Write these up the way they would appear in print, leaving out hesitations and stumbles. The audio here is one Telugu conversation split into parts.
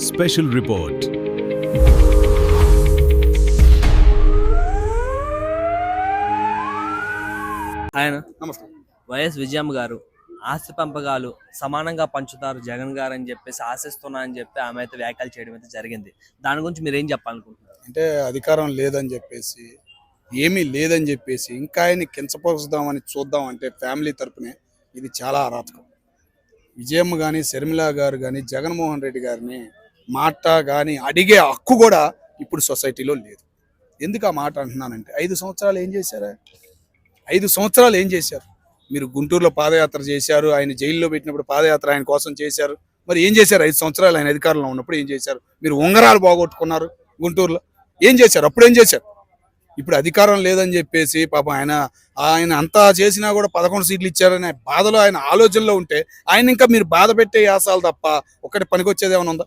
Special report. ఆయన నమస్తే. వైఎస్ విజయమ్మ గారు ఆస్తి పంపకాలు సమానంగా పంచుతారు జగన్ గారు అని చెప్పేసి ఆశిస్తున్నా అని చెప్పి ఆమె అయితే వ్యాఖ్యలు చేయడం అయితే జరిగింది. దాని గురించి మీరు ఏం చెప్పాలనుకుంటున్నారు? అంటే అధికారం లేదని చెప్పేసి, ఏమీ లేదని చెప్పేసి ఇంకా ఆయన్ని కించపరుచుదామని చూద్దాం అంటే ఫ్యామిలీ తరపునే ఇది చాలా అరాచకం. విజయమ్మ కానీ, షర్మిల గారు కానీ, జగన్మోహన్ రెడ్డి గారిని మాట కానీ అడిగే హక్కు కూడా ఇప్పుడు సొసైటీలో లేదు. ఎందుకు ఆ మాట అంటున్నానంటే 5 సంవత్సరాలు ఏం చేశారా? 5 సంవత్సరాలు ఏం చేశారు? మీరు గుంటూరులో పాదయాత్ర చేశారు, ఆయన జైల్లో పెట్టినప్పుడు పాదయాత్ర ఆయన కోసం చేశారు. మరి ఏం చేశారు? 5 సంవత్సరాలు ఆయన అధికారంలో ఉన్నప్పుడు ఏం చేశారు? మీరు ఉంగరాలు పోగొట్టుకున్నారు గుంటూరులో, ఏం చేశారు? అప్పుడు ఏం చేశారు? ఇప్పుడు అధికారం లేదని చెప్పేసి పాపం ఆయన అంతా చేసినా కూడా 11 సీట్లు ఇచ్చారనే బాధలో, ఆయన ఆలోచనలో ఉంటే ఆయన ఇంకా మీరు బాధ పెట్టే యాసాలు తప్ప ఒక్కటి పనికొచ్చేది ఏమైనా ఉందా?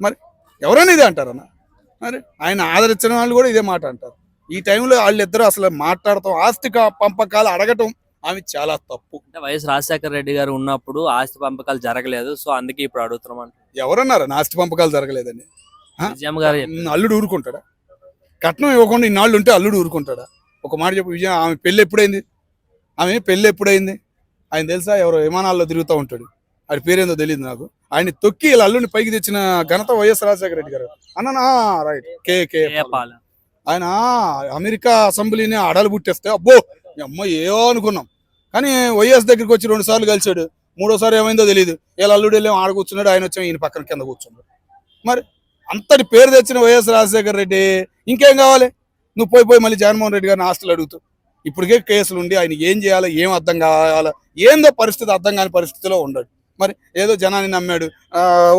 మరి ఎవరైనా ఇదే అంటారన్న. మరి ఆయన ఆదరించిన వాళ్ళు కూడా ఇదే మాట అంటారు. ఈ టైంలో వాళ్ళిద్దరూ అసలు మాట్లాడటం, ఆస్తిక పంపకాలు అడగటం ఆమె చాలా తప్పు. అంటే వైఎస్ రాజశేఖర రెడ్డి గారు ఉన్నప్పుడు ఆస్తి పంపకాలు జరగలేదు, సో అందుకే ఇప్పుడు అడుగుతున్నాం. ఎవరన్నారు ఆస్తి పంపకాలు జరగలేదని? విజయమ్మ గారు అల్లుడు ఊరుకుంటాడా? కట్నం ఇవ్వకుండా ఇన్నాళ్ళు ఉంటే అల్లుడు ఊరుకుంటాడా? ఒక మాట చెప్పు విజయం, ఆమె పెళ్ళి ఎప్పుడైంది? ఆయన తెలుసా? ఎవరో విమానాల్లో తిరుగుతూ ఉంటాడు, ఆడి పేరేందో తెలియదు నాకు. ఆయన తొక్కి ఇలా అల్లుడిని పైకి తెచ్చిన ఘనత వైఎస్ రాజశేఖర రెడ్డి గారు. అన్న రైట్ కే ఆయన అమెరికా అసెంబ్లీని అడలు పుట్టేస్తే అబ్బో అమ్మ ఏవో అనుకున్నాం. కానీ వైఎస్ దగ్గరికి వచ్చి 2 సార్లు కలిసాడు. 3ఓసారి ఏమైందో తెలియదు. వీళ్ళ అల్లుడు వెళ్ళి ఆడ కూర్చున్నాడు, ఆయన వచ్చి ఈయన పక్కన కింద కూర్చున్నాడు. మరి అంతటి పేరు తెచ్చిన వైఎస్ రాజశేఖర రెడ్డి ఇంకేం కావాలి? నువ్వు పోయి మళ్ళీ జగన్మోహన్ రెడ్డి గారిని ఆస్తులు అడుగుతూ ఇప్పటికే కేసులు ఉండి ఆయన ఏం చేయాలో, ఏం అర్థం కావాలో, ఏందో పరిస్థితి అర్థం కాని పరిస్థితిలో ఉన్నాడు. మరి ఏదో జనాన్ని నమ్మాడు,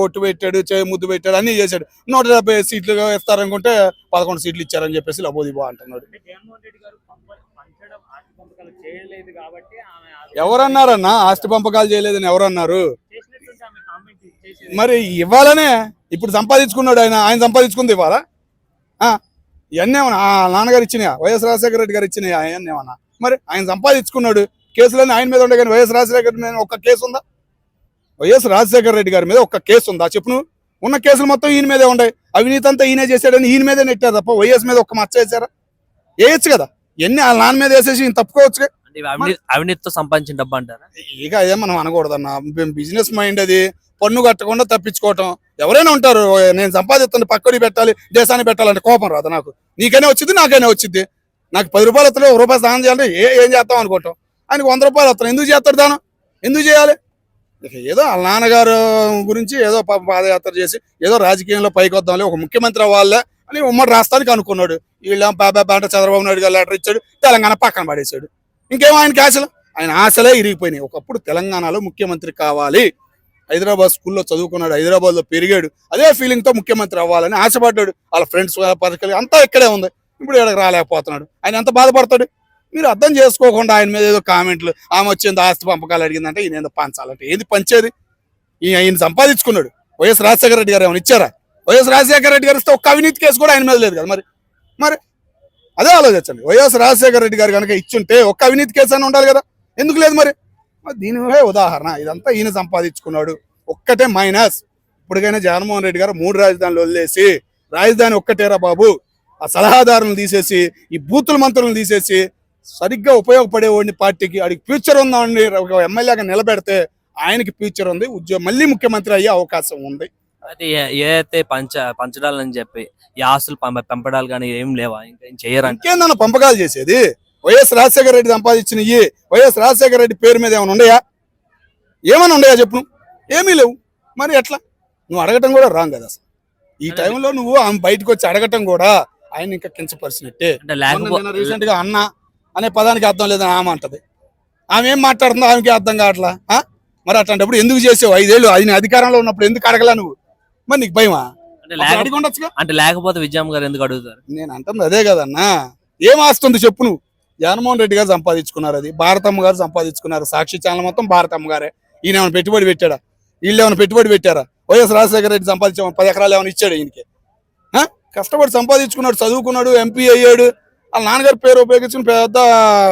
ఓటు పెట్టాడు, ముద్దు పెట్టాడు, అన్నీ చేశాడు. 170 సీట్లు ఇస్తారనుకుంటే 11 సీట్లు ఇచ్చారని చెప్పేసి లబోదిబో అంటున్నాడు. ఎవరన్నారన్నా ఆస్తి పంపకాలు చేయలేదని? ఎవరన్నారు? మరి ఇవ్వాలనే ఇప్పుడు సంపాదించుకున్నాడు ఆయన సంపాదించుకుంది ఇవ్వాలా? ఇవన్నీ ఏమన్నా నాన్నగారు ఇచ్చినాయా? వైఎస్ రాజశేఖర రెడ్డి గారు ఇచ్చినాయా? అవన్నీ ఏమన్నా? మరి ఆయన సంపాదించుకున్నాడు, కేసులన్నీ ఆయన మీద ఉండే. కానీ వైఎస్ రాజశేఖర రెడ్డి మీద ఒక్క కేసు ఉందా? వైఎస్ రాజశేఖర రెడ్డి గారి మీద ఒక్క కేసు ఉందా చెప్పు నువ్వు? ఉన్న కేసులు మొత్తం ఈయన మీదే ఉన్నాయి. అవినీతి అంతా ఈయనే చేశాడని ఈయన మీదే నెట్టారు తప్ప వైఎస్ మీద ఒక్క మచ్చ వేసారా? వేయచ్చు కదా. ఎన్ని వాళ్ళ నాన్న మీద వేసేసి ఈయన తప్పుకోవచ్చు. అవినీతితో సంపాదించిన డబ్బు అంటారా? ఇక అదే మనం అనకూడదన్న. బిజినెస్ మైండ్ అది. పన్ను కట్టకుండా తప్పించుకోవటం. ఎవరైనా ఉంటారు, నేను సంపాదిస్తాను పక్కడి పెట్టాలి, దేశాన్ని పెట్టాలంటే కోపం రాదు నాకు. నీకైనా వచ్చింది, నాకైనా వచ్చింది. నాకు 10 రూపాయలు వస్తాడు, ₹1 దానం చేయాలంటే ఏం చేస్తాం అనుకోవటం. ఆయనకు 100 రూపాయలు వస్తాను, ఎందుకు చేస్తాడు దానం? ఎందుకు చేయాలి? ఏదో వాళ్ళ నాన్నగారు గురించి ఏదో పాదయాత్ర చేసి ఏదో రాజకీయంలో పైకి వద్దాంలే, ఒక ముఖ్యమంత్రి అవ్వాలే అని ఉమ్మడి రాష్ట్రానికి అనుకున్నాడు. వీళ్ళేమో అంటే చంద్రబాబు నాయుడు గారు లెటర్ ఇచ్చాడు, తెలంగాణ పక్కన పడేశాడు. ఇంకేమో ఆయనకి ఆశలు, ఆయన ఆశలే ఇరిగిపోయినాయి. ఒకప్పుడు తెలంగాణలో ముఖ్యమంత్రి కావాలి, హైదరాబాద్ స్కూల్లో చదువుకున్నాడు, హైదరాబాద్లో పెరిగాడు, అదే ఫీలింగ్తో ముఖ్యమంత్రి అవ్వాలని ఆశపడ్డాడు. వాళ్ళ ఫ్రెండ్స్ పరికలు అంతా ఇక్కడే ఉంది. ఇప్పుడు ఇక్కడికి రాలేకపోతున్నాడు. ఆయన ఎంత బాధపడతాడు? మీరు అర్థం చేసుకోకుండా ఆయన మీద ఏదో కామెంట్లు, ఆమె వచ్చేంత ఆస్తి పంపకాలు అడిగిందంటే ఈయన ఏదో పంచాలంటే ఏది పంచేది? ఈయన సంపాదించుకున్నాడు. వైఎస్ రాజశేఖర రెడ్డి గారు ఏమైనా ఇచ్చారా? వైఎస్ రాజశేఖర రెడ్డి గారు ఇస్తే ఒక్క అవినీతి కేసు కూడా ఆయన మీద లేదు కదా. మరి అదే ఆలోచించండి. వైఎస్ రాజశేఖర రెడ్డి గారు కనుక ఇచ్చుంటే ఒక్క అవినీతి కేసు అని ఉండాలి కదా. ఎందుకు లేదు? మరి దీనివే ఉదాహరణ ఇదంతా. ఈయన సంపాదించుకున్నాడు, ఒక్కటే మైనస్. ఇప్పటికైనా జగన్మోహన్ రెడ్డి గారు 3 రాజధానులు వదిలేసి రాజధాని ఒక్కటేరా బాబు, ఆ సలహాదారులను తీసేసి, ఈ బూతుల మంత్రులను తీసేసి సరిగ్గా ఉపయోగపడేవాడిని పార్టీకి, అడిగి ఫ్యూచర్ ఉందండి ఒక ఎమ్మెల్యేగా నిలబెడితే ఆయనకి ఫ్యూచర్ ఉంది, మళ్ళీ ముఖ్యమంత్రి అయ్యే అవకాశం ఉంది. అయితే ఏదైతే పంచడాలని చెప్పి ఈ ఆస్తులు పంపడాలు కానీ ఏం లేవా? ఇంకా చేయరంటే ఇంకేందన్న పంపకాలు చేసేది? వైఎస్ రాజశేఖర రెడ్డి సంపాదించినవి వైఎస్ రాజశేఖర రెడ్డి పేరు మీద ఏమైనా ఉన్నాయా? ఏమైనా ఉన్నాయా చెప్పు? ఏమీ లేవు. మరి ఎట్లా? నువ్వు అడగటం కూడా రాంగ్ కదా. అసలు ఈ టైంలో నువ్వు ఆమె బయటకు వచ్చి అడగటం కూడా ఆయన ఇంకా కించపరిచినట్టే. రీసెంట్ గా అన్న అనే పదానికి అర్థం లేదని ఆమె అంటది. ఆమె ఏం మాట్లాడుతుందో ఆమెకి అర్థం కావట్లా. మరి అట్లాంటప్పుడు ఎందుకు చేసావు? 5 ఏళ్ళు ఆయన అధికారంలో ఉన్నప్పుడు ఎందుకు అడగలా నువ్వు? మరి నీకు భయమా? అంటే లేకపోతే విజయమ్మ గారు ఎందుకు అడుగుతారు? నేను అంటుంది అదే కదన్నా. ఏం ఆస్తుంది చెప్పు నువ్వు? జగన్మోహన్ రెడ్డి గారు సంపాదించుకున్నారు, అది భారతమ్మ గారు సంపాదించుకున్నారు. సాక్షి ఛానల్ మొత్తం భారతమ్మ గారే. ఈయన ఏమైనా పెట్టుబడి పెట్టాడా? వీళ్ళు ఏమైనా పెట్టుబడి పెట్టారా? వైఎస్ రాజశేఖర రెడ్డి సంపాదించే 10 ఎకరాలు ఏమైనా ఇచ్చాడు ఈయనకి? కష్టపడి సంపాదించుకున్నాడు, చదువుకున్నాడు, ఎంపీ అయ్యాడు. వాళ్ళ నాన్నగారి పేరు ఉపయోగించుకుని పెద్ద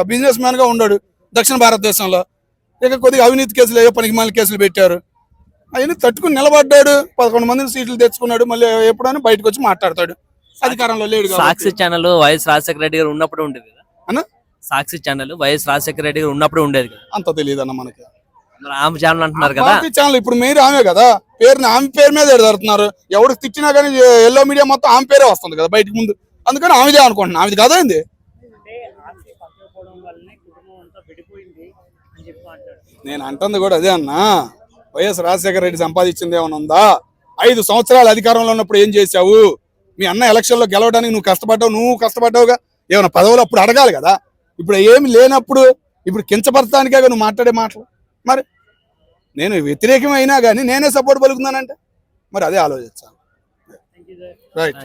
బిజినెస్ మ్యాన్ గా ఉన్నాడు దక్షిణ భారతదేశంలో. ఇక కొద్దిగా అవినీతి కేసులు, ఏ పనికి మాలిన కేసులు పెట్టారు. అవన్నీ తట్టుకుని నిలబడ్డాడు, 11 మందిని సీట్లు తెచ్చుకున్నాడు, మళ్ళీ ఎప్పుడైనా బయటకు వచ్చి మాట్లాడతాడు. అధికారంలో లేడు కాబట్టి. సాక్షి ఛానల్ వైఎస్ రాజశేఖర రెడ్డి గారు ఉన్నప్పుడు ఉండేది కదా అన్న సాక్షి ఛానల్ వైఎస్ రాజశేఖర రెడ్డి గారు ఉన్నప్పుడు ఉండేది కదా, అంత తెలియదు అన్న మనకి. మరి ఆమె ఛానల్ అంటున్నారు కదా. పార్టీ ఛానల్ ఇప్పుడు మీరు ఆమె కదా, ఆమె పేరు మీద ఎడతారుతున్నారు. ఎవడు తిట్టినా కానీ ఎల్లో మీడియా మొత్తం ఆమె పేరే వస్తుంది కదా బయటకు ముందు, అందుకని ఆమెదే అనుకుంటున్నా. ఆమెది కదా ఏంది? నేను అంటుంది కూడా అదే అన్నా. వైఎస్ రాజశేఖర రెడ్డి సంపాదించింది ఏమైనా ఉందా? 5 సంవత్సరాలు అధికారంలో ఉన్నప్పుడు ఏం చేశావు? మీ అన్న ఎలక్షన్లో గెలవడానికి నువ్వు కష్టపడ్డావుగా. ఏమైనా పదవులు అప్పుడు అడగాలి కదా. ఇప్పుడు ఏమి లేనప్పుడు ఇప్పుడు కించపరచడానికే నువ్వు మాట్లాడే మాటలు. మరి నేను వ్యతిరేకమైనా కానీ నేనే సపోర్ట్ పలుకుతున్నానంటే మరి అదే ఆలోచించాలి. రైట్.